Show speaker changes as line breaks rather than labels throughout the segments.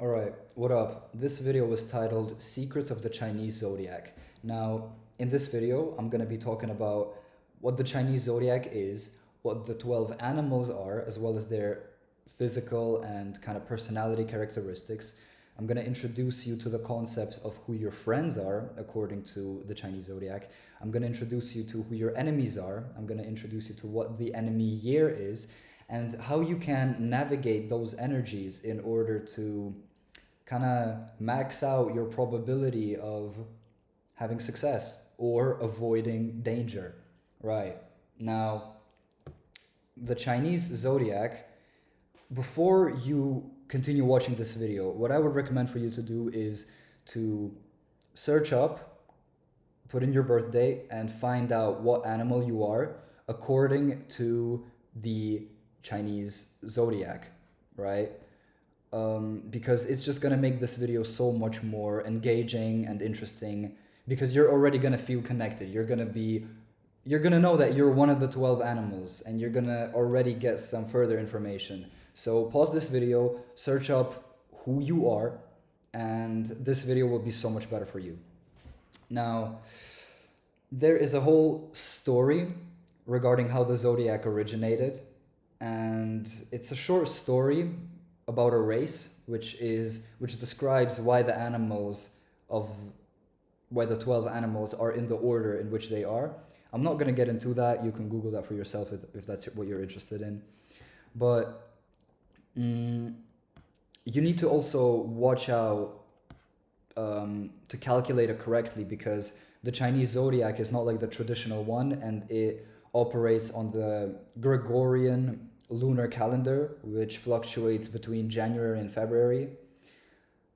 Alright, what up? This video was titled Secrets of the Chinese Zodiac. Now, in this video, I'm going to be talking about what the Chinese Zodiac is, what the 12 animals are, as well as their physical and kind of personality characteristics. I'm going to introduce you to the concept of who your friends are, according to the Chinese Zodiac. I'm going to introduce you to who your enemies are. I'm going to introduce you to what the enemy year is, and how you can navigate those energies in order to kind of max out your probability of having success or avoiding danger. Right. Now, the Chinese zodiac, before you continue watching this video, what I would recommend for you to do is to search up, put in your birthday, and find out what animal you are according to the Chinese zodiac, right? Because it's just gonna make this video so much more engaging and interesting, because you're already gonna feel connected. You're gonna know that you're one of the 12 animals, and you're gonna already get some further information. So pause this video, search up who you are, and this video will be so much better for you. Now, there is a whole story regarding how the zodiac originated, and it's a short story about a race which describes why the 12 animals are in the order in which they are. I'm not going to get into that. You can Google that for yourself if that's what you're interested in. But you need to also watch out to calculate it correctly, because the Chinese zodiac is not like the traditional one, and it operates on the Gregorian lunar calendar, which fluctuates between January and February.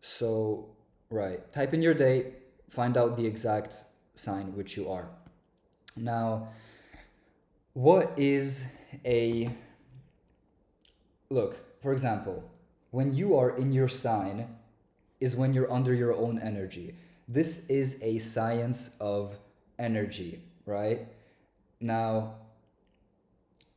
So, right, type in your date, find out the exact sign which you are. Now, what is a... Look, for example, when you are in your sign is when you're under your own energy. This is a science of energy, right? Now,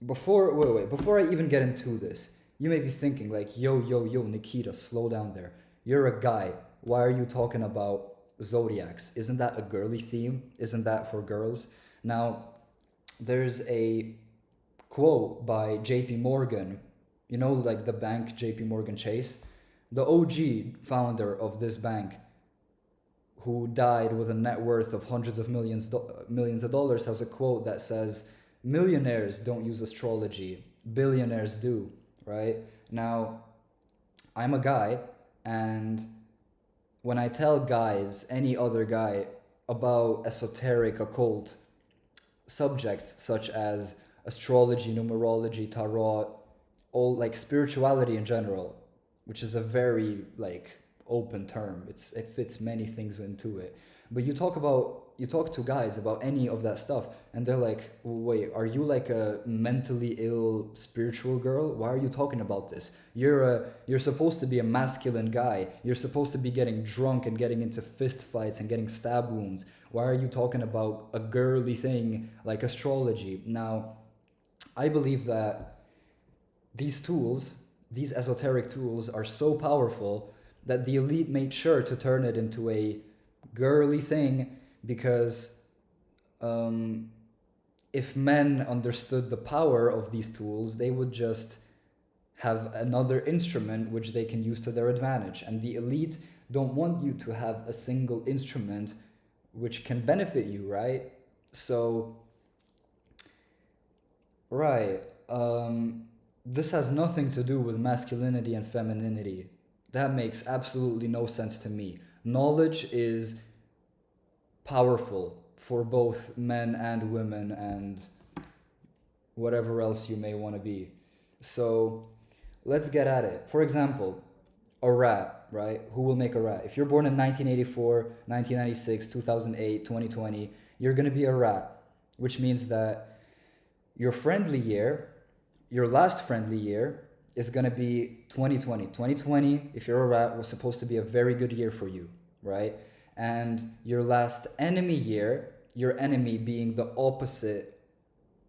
before I even get into this, you may be thinking like, yo, Nikita, slow down there. You're a guy. Why are you talking about zodiacs? Isn't that a girly theme? Isn't that for girls? Now, there's a quote by JP Morgan, you know, like the bank JP Morgan Chase, the OG founder of this bank, who died with a net worth of hundreds of millions of dollars, has a quote that says, millionaires don't use astrology, billionaires do, right? Now, I'm a guy, and when I tell guys, any other guy, about esoteric, occult subjects such as astrology, numerology, tarot, all like spirituality in general, which is a very like open term. It fits many things into it. But you talk to guys about any of that stuff, and they're like, wait, are you like a mentally ill spiritual girl? Why are you talking about this? You're supposed to be a masculine guy. You're supposed to be getting drunk and getting into fist fights and getting stab wounds. Why are you talking about a girly thing like astrology? Now, I believe that these esoteric tools are so powerful that the elite made sure to turn it into a girly thing, because if men understood the power of these tools, they would just have another instrument which they can use to their advantage. And the elite don't want you to have a single instrument which can benefit you, right? So, right, this has nothing to do with masculinity and femininity. That makes absolutely no sense to me. Knowledge is powerful for both men and women and whatever else you may want to be. So let's get at it. For example, a rat, right? Who will make a rat? If you're born in 1984, 1996, 2008, 2020, you're going to be a rat, which means that your last friendly year is going to be 2020. 2020, if you're a rat, was supposed to be a very good year for you, right? And your last enemy year, your enemy being the opposite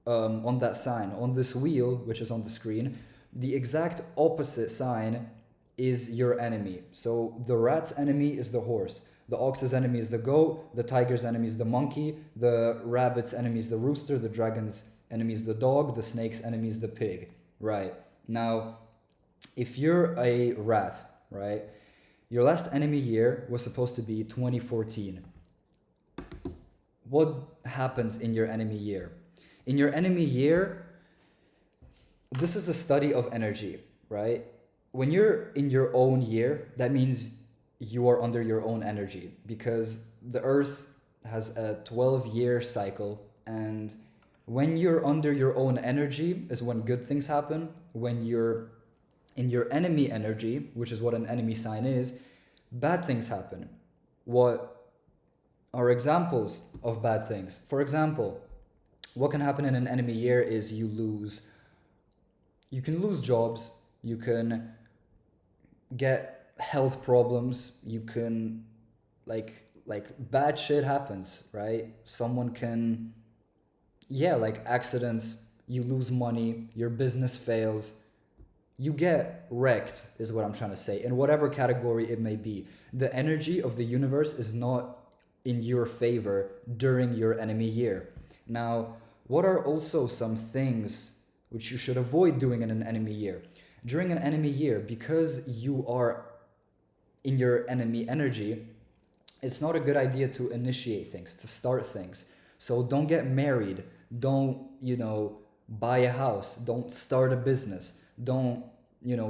on that sign, on this wheel, which is on the screen, the exact opposite sign is your enemy. So the rat's enemy is the horse. The ox's enemy is the goat. The tiger's enemy is the monkey. The rabbit's enemy is the rooster. The dragon's enemy is the dog. The snake's enemy is the pig. Right. Now, if you're a rat, right, your last enemy year was supposed to be 2014. What happens in your enemy year? In your enemy year, this is a study of energy, right? When you're in your own year, that means you are under your own energy, because the earth has a 12-year cycle, and when you're under your own energy is when good things happen. When you're in your enemy energy, which is what an enemy sign is, bad things happen. What are examples of bad things? For example, what can happen in an enemy year is you can lose jobs, you can get health problems, you can like bad shit happens, right? Someone can, yeah, like accidents, you lose money, your business fails, you get wrecked, is what I'm trying to say, in whatever category it may be. The energy of the universe is not in your favor during your enemy year. Now, what are also some things which you should avoid doing in an enemy year? During an enemy year, because you are in your enemy energy, it's not a good idea to initiate things, to start things. So don't get married, don't, buy a house, don't start a business, don't,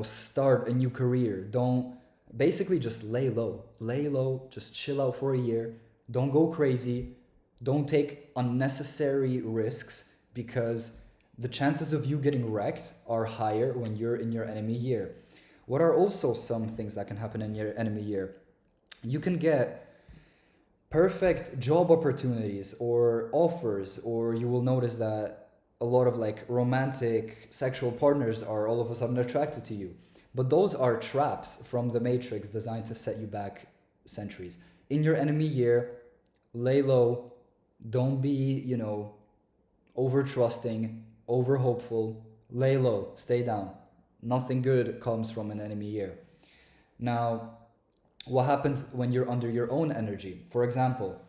start a new career, don't, basically just lay low, just chill out for a year, don't go crazy, don't take unnecessary risks, because the chances of you getting wrecked are higher when you're in your enemy year. What are also some things that can happen in your enemy year? You can get perfect job opportunities or offers, or you will notice that a lot of like romantic sexual partners are all of a sudden attracted to you. But those are traps from the Matrix designed to set you back centuries. In your enemy year, lay low, don't be, over trusting, over hopeful, lay low, stay down. Nothing good comes from an enemy year. Now, what happens when you're under your own energy? For example,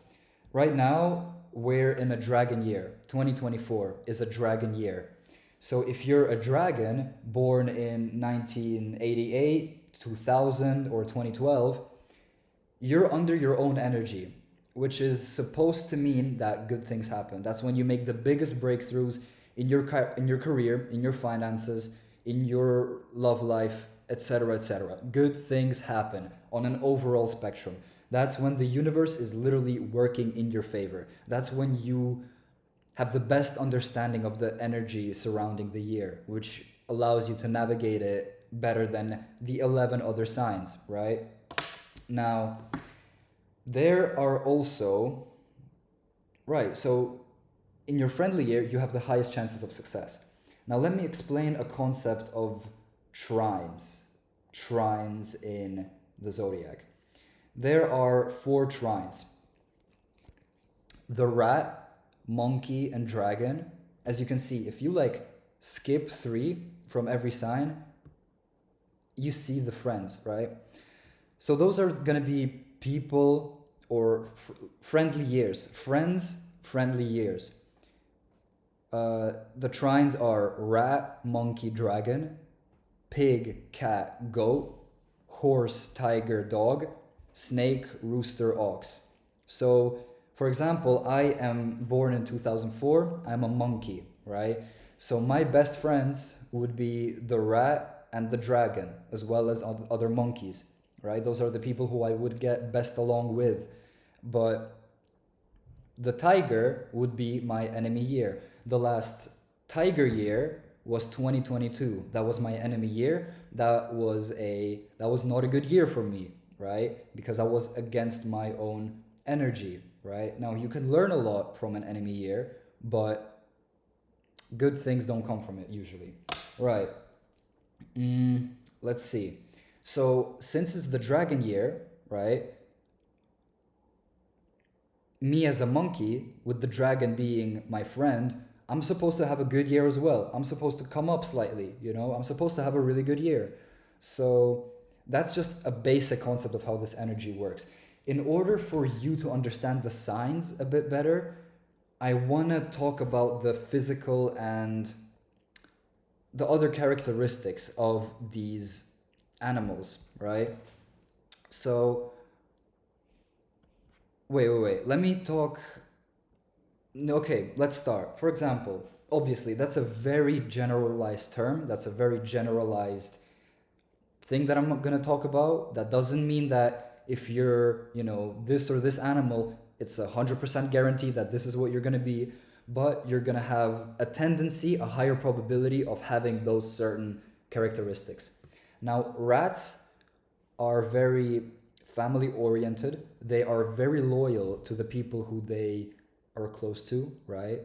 right now we're in a dragon year. 2024 is a dragon year. So if you're a dragon born in 1988, 2000, or 2012, you're under your own energy, which is supposed to mean that good things happen. That's when you make the biggest breakthroughs in your career, in your finances, in your love life, etc., etc. Good things happen on an overall spectrum. That's when the universe is literally working in your favor. That's when you have the best understanding of the energy surrounding the year, which allows you to navigate it better than the 11 other signs, right? Now, there are also, right, so in your friendly year, you have the highest chances of success. Now, let me explain a concept of trines in the zodiac. There are 4 trines: the rat, monkey, and dragon. As you can see, if you skip 3 from every sign, you see the friends, right? So those are gonna be people or friendly years. Friends, friendly years. The trines are rat, monkey, dragon, pig, cat, goat, horse, tiger, dog, snake, rooster, ox. So, for example, I am born in 2004. I'm a monkey, right? So my best friends would be the rat and the dragon, as well as other monkeys, right? Those are the people who I would get best along with. But the tiger would be my enemy year. The last tiger year was 2022. That was my enemy year. That was not a good year for me, right? Because I was against my own energy, right? Now, you can learn a lot from an enemy year, but good things don't come from it usually, right? Let's see. So since it's the dragon year, right? Me as a monkey, with the dragon being my friend, I'm supposed to have a good year as well. I'm supposed to come up slightly, I'm supposed to have a really good year. So That's just a basic concept of how this energy works. In order for you to understand the signs a bit better, I want to talk about the physical and the other characteristics of these animals, right? So, wait. Let me talk. Okay, let's start. For example, obviously, that's a very generalized term. That's a very generalized thing that I'm going to talk about. That doesn't mean that if you're, this or this animal, it's 100% guaranteed that this is what you're going to be, but you're going to have a tendency, a higher probability of having those certain characteristics. Now, rats are very family oriented. They are very loyal to the people who they are close to, right?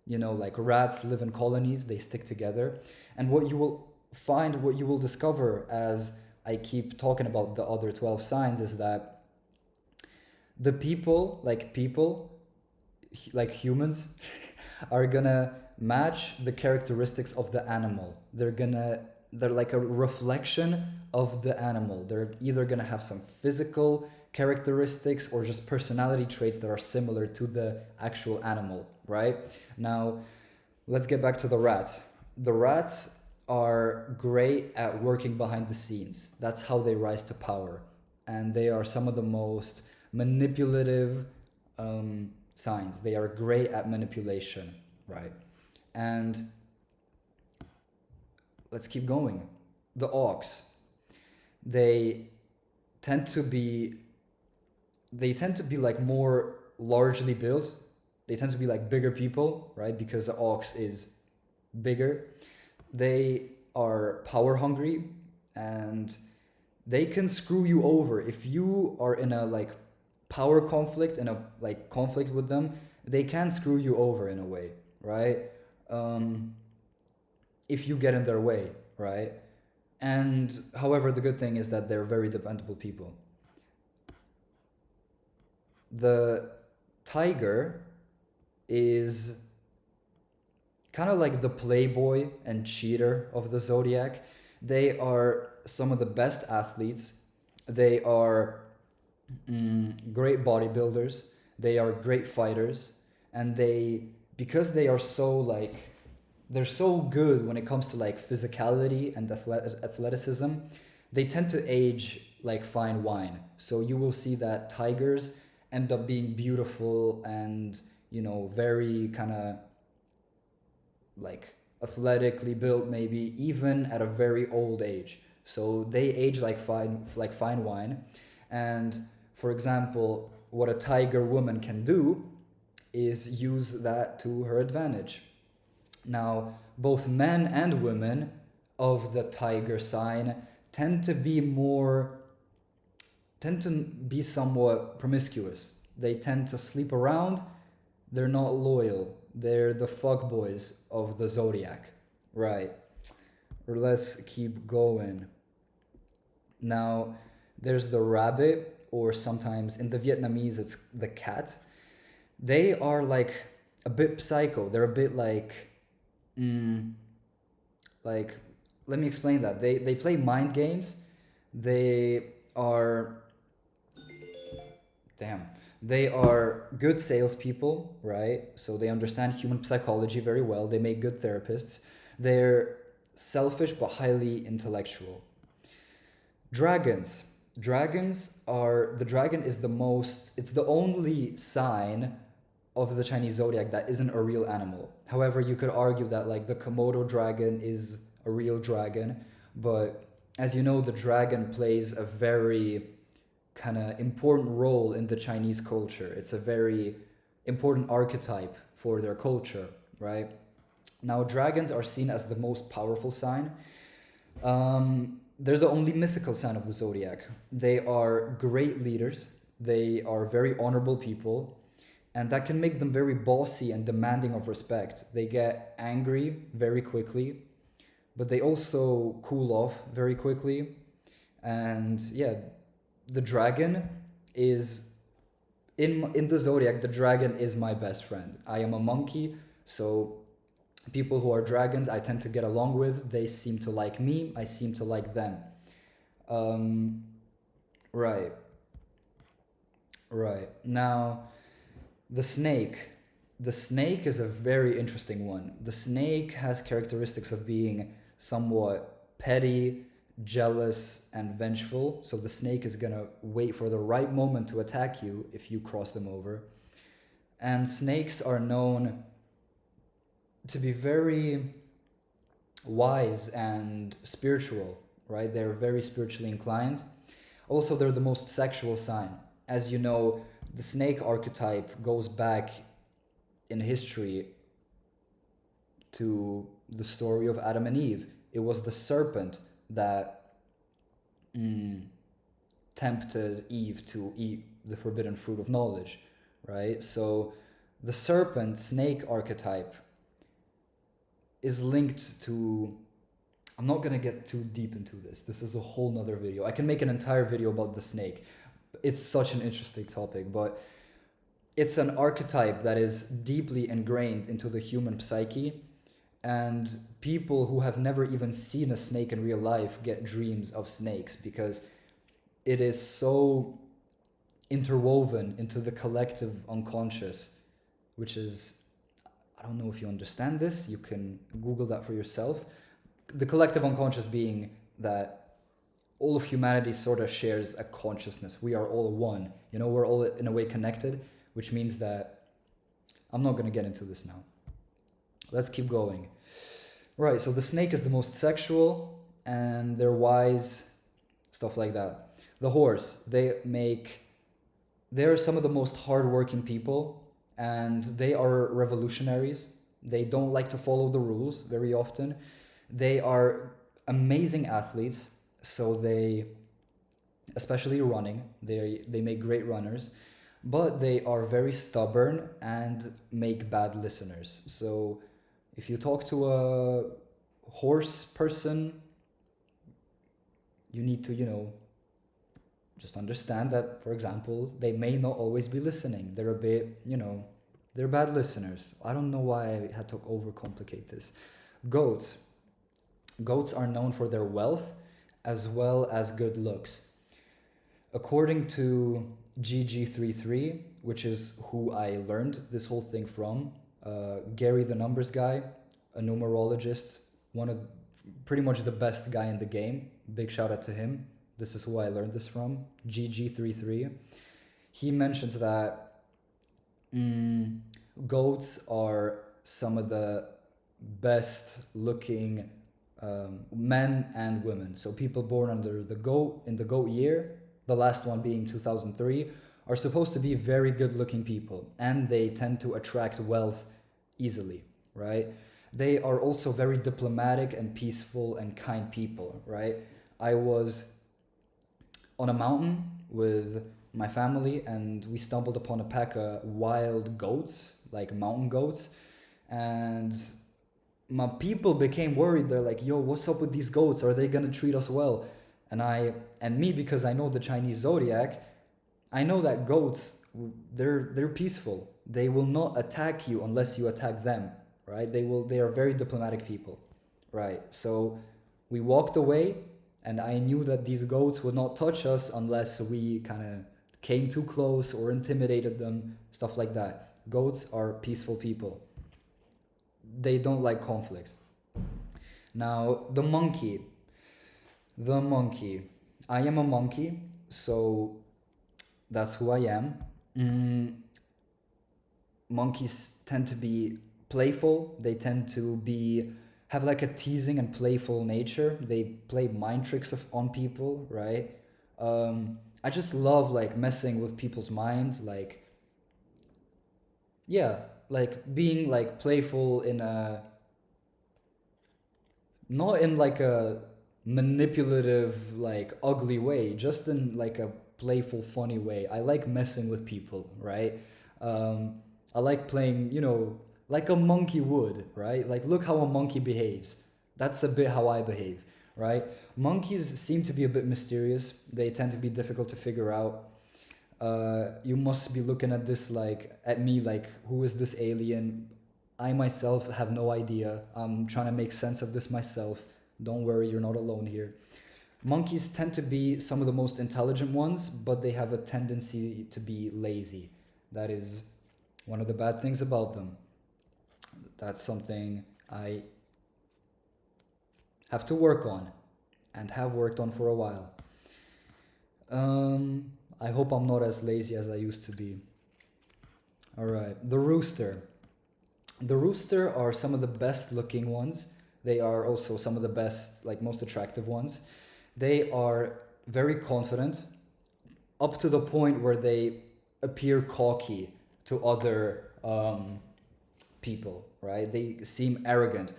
Like rats live in colonies, they stick together. And what you will discover as I keep talking about the other 12 signs is that the people, like humans, are gonna match the characteristics of the animal. They're like a reflection of the animal. They're either gonna have some physical characteristics or just personality traits that are similar to the actual animal, right? Now, let's get back to the rats. The rats are great at working behind the scenes. That's how they rise to power. And they are some of the most manipulative signs. They are great at manipulation, right? And let's keep going. The ox, they tend to be like more largely built. They tend to be like bigger people, right? Because the ox is bigger. They are power hungry and they can screw you over if you are in a like power conflict, in a like conflict with them. They can screw you over in a way, right? If you get in their way, right? And however, the good thing is that they're very dependable people. The tiger is kind of like the playboy and cheater of the zodiac. They are some of the best athletes. They are great bodybuilders. They are great fighters, and because they are they're so good when it comes to like physicality and athleticism. They tend to age like fine wine. So you will see that tigers end up being beautiful and very kind of like athletically built, maybe even at a very old age. So they age like fine wine. And for example, what a tiger woman can do is use that to her advantage. Now, both men and women of the tiger sign tend to be somewhat promiscuous. They tend to sleep around. They're not loyal. They're the fuckboys of the zodiac, right? Or let's keep going. Now, there's the rabbit, or sometimes in the Vietnamese it's the cat. They are like a bit psycho. They're a bit like let me explain that. They play mind games. They are They are good salespeople, right? So they understand human psychology very well. They make good therapists. They're selfish but highly intellectual. Dragons. The dragon is it's the only sign of the Chinese zodiac that isn't a real animal. However, you could argue that like the Komodo dragon is a real dragon, but as you know, the dragon plays a very kind of important role in the Chinese culture. It's a very important archetype for their culture, right? Now, dragons are seen as the most powerful sign. They're the only mythical sign of the zodiac. They are great leaders. They are very honorable people, and that can make them very bossy and demanding of respect. They get angry very quickly, but they also cool off very quickly. And yeah, the dragon is in the zodiac. The dragon is my best friend. I am a monkey, so people who are dragons I tend to get along with. They seem to like me, I seem to like them. Um, right, right. Now, the snake. The snake is a very interesting one. The snake has characteristics of being somewhat petty, jealous, and vengeful. So the snake is gonna wait for the right moment to attack you if you cross them over. And snakes are known to be very wise and spiritual, right? They're very spiritually inclined. Also, they're the most sexual sign. As you know, the snake archetype goes back in history to the story of Adam and Eve. It was the serpent that tempted Eve to eat the forbidden fruit of knowledge, right? So the serpent snake archetype is linked to, I'm not gonna get too deep into this. This is a whole nother video. I can make an entire video about the snake. It's such an interesting topic, but it's an archetype that is deeply ingrained into the human psyche, and people who have never even seen a snake in real life get dreams of snakes because it is so interwoven into the collective unconscious, which is, I don't know if you understand this, you can Google that for yourself. The collective unconscious being that all of humanity sort of shares a consciousness. We are all one. You know, we're all in a way connected, which means that I'm not going to get into this now. Let's keep going. Right, so the snake is the most sexual and they're wise, stuff like that. The horse, they're some of the most hardworking people and they are revolutionaries. They don't like to follow the rules very often. They are amazing athletes, so they, especially running, they make great runners, but they are very stubborn and make bad listeners. So if you talk to a horse person, you need to, just understand that, for example, they may not always be listening. They're a bit, they're bad listeners. I don't know why I had to overcomplicate this. Goats. Goats are known for their wealth as well as good looks. According to GG33, which is who I learned this whole thing from, Gary the numbers guy, a numerologist, one of pretty much the best guy in the game. Big shout out to him. This is who I learned this from, GG33. He mentions that goats are some of the best looking men and women. So people born under the goat, in the goat year, the last one being 2003, are supposed to be very good looking people, and they tend to attract wealth easily, right? They are also very diplomatic and peaceful and kind people, right? I was on a mountain with my family and we stumbled upon a pack of wild goats, like mountain goats, and my people became worried. They're like, yo, what's up with these goats? Are they gonna treat us well? And me, because I know the Chinese zodiac, I know that goats, they're peaceful. They will not attack you unless you attack them, right? They are very diplomatic people, right? So we walked away, and I knew that these goats would not touch us unless we kind of came too close or intimidated them, stuff like that. Goats are peaceful people. They don't like conflict. Now, the monkey. The monkey. I am a monkey, so that's who I am. Monkeys tend to be playful. They tend to have like a teasing and playful nature. They play mind tricks on people, right? I just love like messing with people's minds, like, yeah, like being like playful in a, not in like a manipulative, like ugly way, just in like a playful, funny way. I like messing with people, right? I like playing, like a monkey would, right? Like, look how a monkey behaves. That's a bit how I behave, right? Monkeys seem to be a bit mysterious. They tend to be difficult to figure out. You must be looking at this at me like, who is this alien? I myself have no idea. I'm trying to make sense of this myself. Don't worry, you're not alone here. Monkeys tend to be some of the most intelligent ones, but they have a tendency to be lazy. That is one of the bad things about them. That's something I have to work on and have worked on for a while. I hope I'm not as lazy as I used to be. All right, the rooster. The rooster are some of the best looking ones. They are also some of the best, like most attractive ones. They are very confident up to the point where they appear cocky to other people, right? They seem arrogant.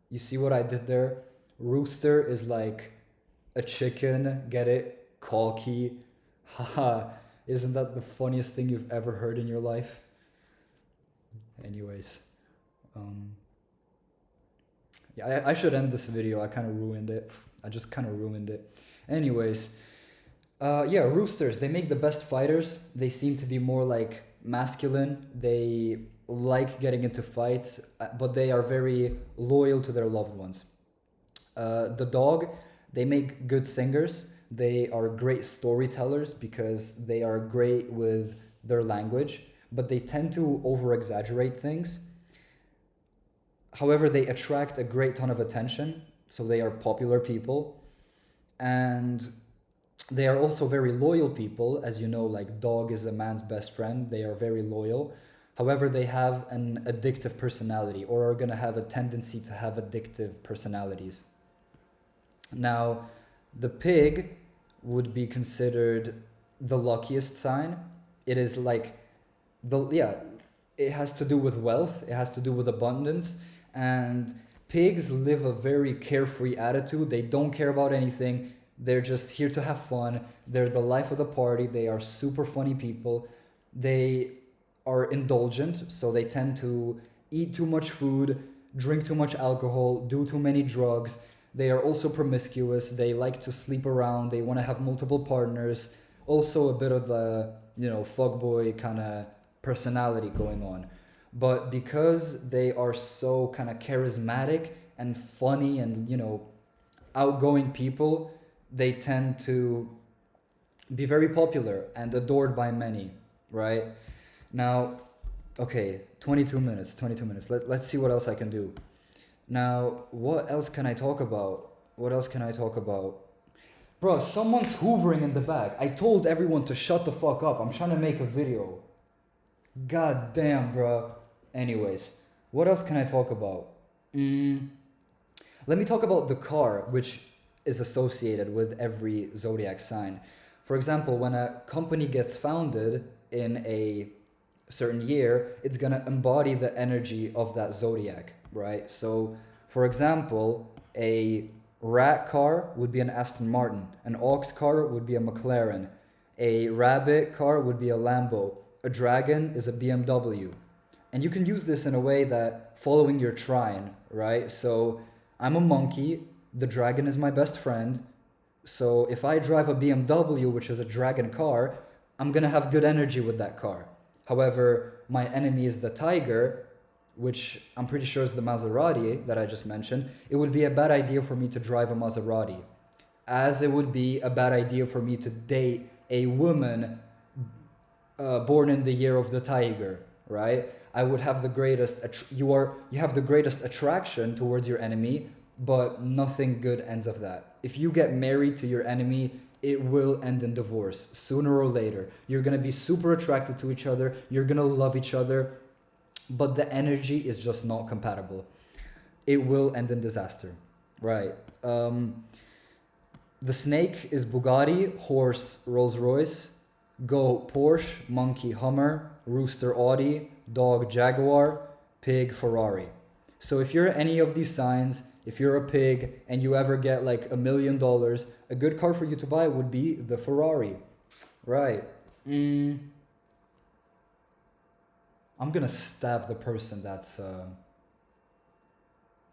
You see what I did there? Rooster is like a chicken, get it? Cocky. Haha, isn't that the funniest thing you've ever heard in your life? Anyways, yeah, I should end this video. I kind of ruined it. I just kind of ruined it. Anyways, yeah, roosters, they make the best fighters. They seem to be more like masculine. They like getting into fights, but they are very loyal to their loved ones. The dog, they make good singers. They are great storytellers because they are great with their language, but they tend to over exaggerate things. However, they attract a great ton of attention, so they are popular people. And they are also very loyal people. As you know, like dog is a man's best friend. They are very loyal. However, they have an addictive personality, or are going to have a tendency to have addictive personalities. Now, the pig would be considered the luckiest sign. It is like it has to do with wealth, it has to do with abundance, and pigs live a very carefree attitude. They don't care about anything. They're just here to have fun. They're the life of the party. They are super funny people. They are indulgent, so they tend to eat too much food, drink too much alcohol, do too many drugs. They are also promiscuous. They like to sleep around. They want to have multiple partners. Also a bit of the, fuckboy kind of personality going on. But because they are so kind of charismatic and funny and, outgoing people, they tend to be very popular and adored by many, right? Now, okay, 22 minutes. Let's see what else I can do. Now, what else can I talk about? Bro, someone's hoovering in the back. I told everyone to shut the fuck up. I'm trying to make a video. God damn, bro. Anyways, what else can I talk about? Let me talk about the car, which is associated with every zodiac sign. For example, when a company gets founded in a certain year, it's going to embody the energy of that zodiac, right? So, for example, a rat car would be an Aston Martin, an ox car would be a McLaren, a rabbit car would be a Lambo, a dragon is a BMW. And you can use this in a way that following your trine, right? So I'm a monkey, the dragon is my best friend. So if I drive a BMW, which is a dragon car, I'm gonna have good energy with that car. However, my enemy is the tiger, which I'm pretty sure is the Maserati that I just mentioned. It would be a bad idea for me to drive a Maserati, as it would be a bad idea for me to date a woman born in the year of the tiger, right? I would have the greatest, you have the greatest attraction towards your enemy, but nothing good ends of that. If you get married to your enemy, it will end in divorce sooner or later. You're gonna be super attracted to each other, you're gonna love each other, but the energy is just not compatible. It will end in disaster, right? The snake is Bugatti, horse Rolls Royce, goat Porsche, monkey Hummer, rooster Audi, dog Jaguar, pig Ferrari. So if you're any of these signs, if you're a pig and you ever get like $1 million, a good car for you to buy would be the Ferrari, right? I'm gonna stab the person that's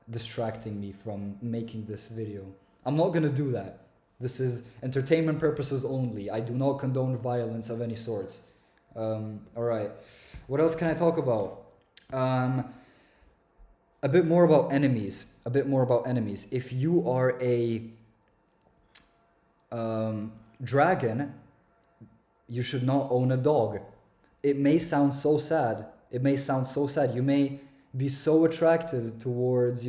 distracting me from making this video. I'm not gonna do that. This is entertainment purposes only. I do not condone violence of any sorts. All right. What else can I talk about? A bit more about enemies. If you are a Dragon, you should not own a dog. It may sound so sad. It may sound so sad. You may be so attracted towards,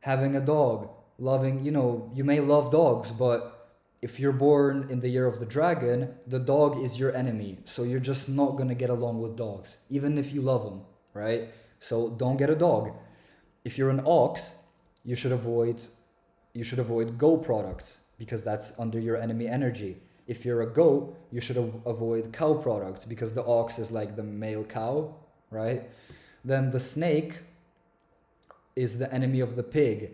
having a dog, loving, you may love dogs, but if you're born in the year of the dragon, the dog is your enemy. So you're just not going to get along with dogs, even if you love them, right? So don't get a dog. If you're an ox, you should avoid goat products because that's under your enemy energy. If you're a goat, you should avoid cow products because the ox is like the male cow, right? Then the snake is the enemy of the pig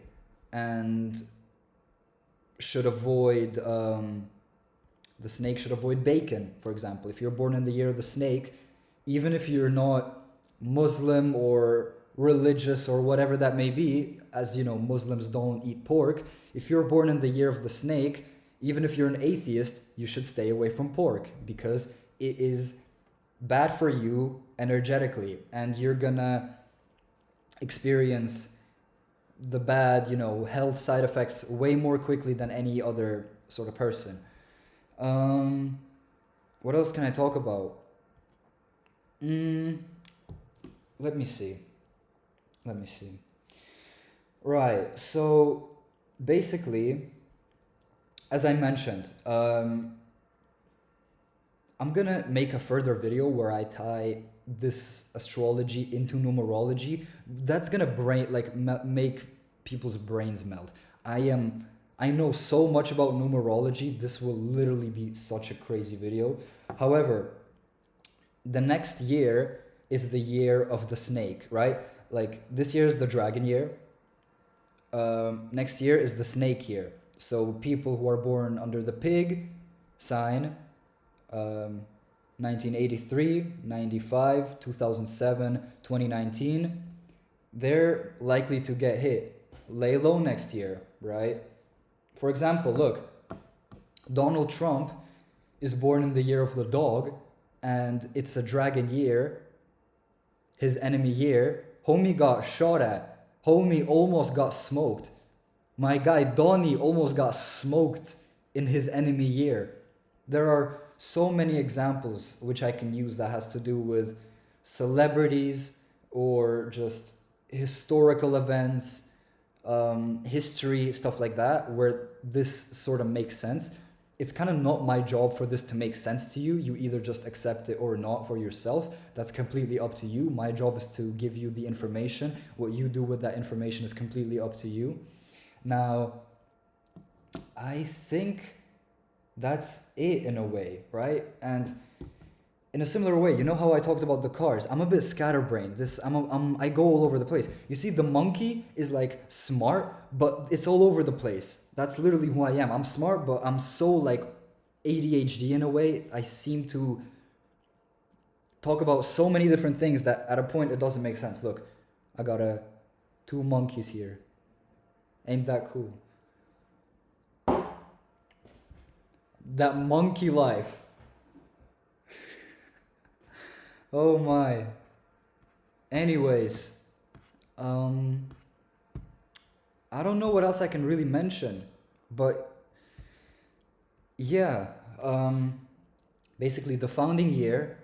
and should avoid the snake should avoid bacon, for example. If you're born in the year of the snake, even if you're not Muslim or religious or whatever that may be, as you know, Muslims don't eat pork. If you're born in the year of the snake, even if you're an atheist, you should stay away from pork because it is bad for you energetically and you're gonna experience the bad, health side effects way more quickly than any other sort of person. What else can I talk about? Let me see. Right, so basically, as I mentioned, I'm gonna make a further video where I tie this astrology into numerology. That's gonna make people's brains melt. I know so much about numerology. This will literally be such a crazy video. However, the next year is the year of the snake, right? Like this year is the dragon year. Next year is the snake year. So people who are born under the pig sign, 1983, 95, 2007, 2019, they're likely to get hit. Lay low next year, right? For example, look, Donald Trump is born in the year of the dog, and it's a dragon year, his enemy year. Homie got shot at. Homie almost got smoked. My guy Donnie almost got smoked in his enemy year. There are so many examples which I can use that has to do with celebrities or just historical events, history, stuff like that, where this sort of makes sense. It's kind of not my job for this to make sense to you. You either just accept it or not for yourself. That's completely up to you. My job is to give you the information. What you do with that information is completely up to you. Now, I think that's it in a way, right? And in a similar way, you know how I talked about the cars? I'm a bit scatterbrained. I go all over the place. You see, the monkey is like smart, but it's all over the place. That's literally who I am. I'm smart, but I'm so like ADHD in a way. I seem to talk about so many different things that at a point it doesn't make sense. Look, I got two monkeys here. Ain't that cool? That monkey life. Oh my. Anyways, I don't know what else I can really mention, but yeah, basically the founding year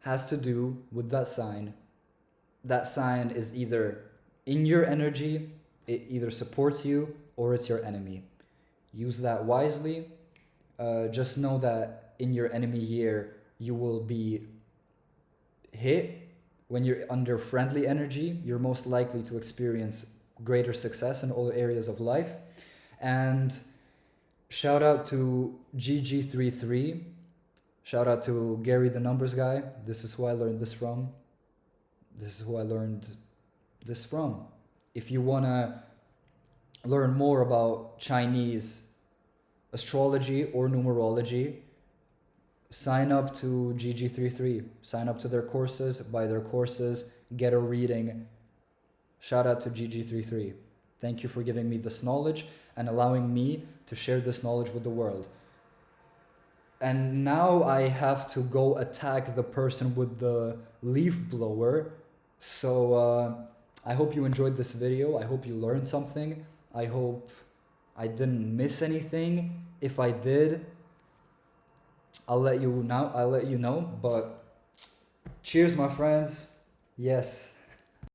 has to do with that sign. That sign is either in your energy, it either supports you or it's your enemy. Use that wisely. Just know that in your enemy year, you will be hit. When you're under friendly energy, you're most likely to experience greater success in all areas of life. And shout out to GG33. Shout out to Gary the Numbers Guy. This is who I learned this from. If you want to learn more about Chinese astrology or numerology, sign up to GG33. Sign up to their courses, buy their courses, get a reading. Shout out to GG33. Thank you for giving me this knowledge and allowing me to share this knowledge with the world. And now I have to go attack the person with the leaf blower. So I hope you enjoyed this video. I hope you learned something. I hope I didn't miss anything. If I did, I'll let you know. But cheers, my friends. Yes.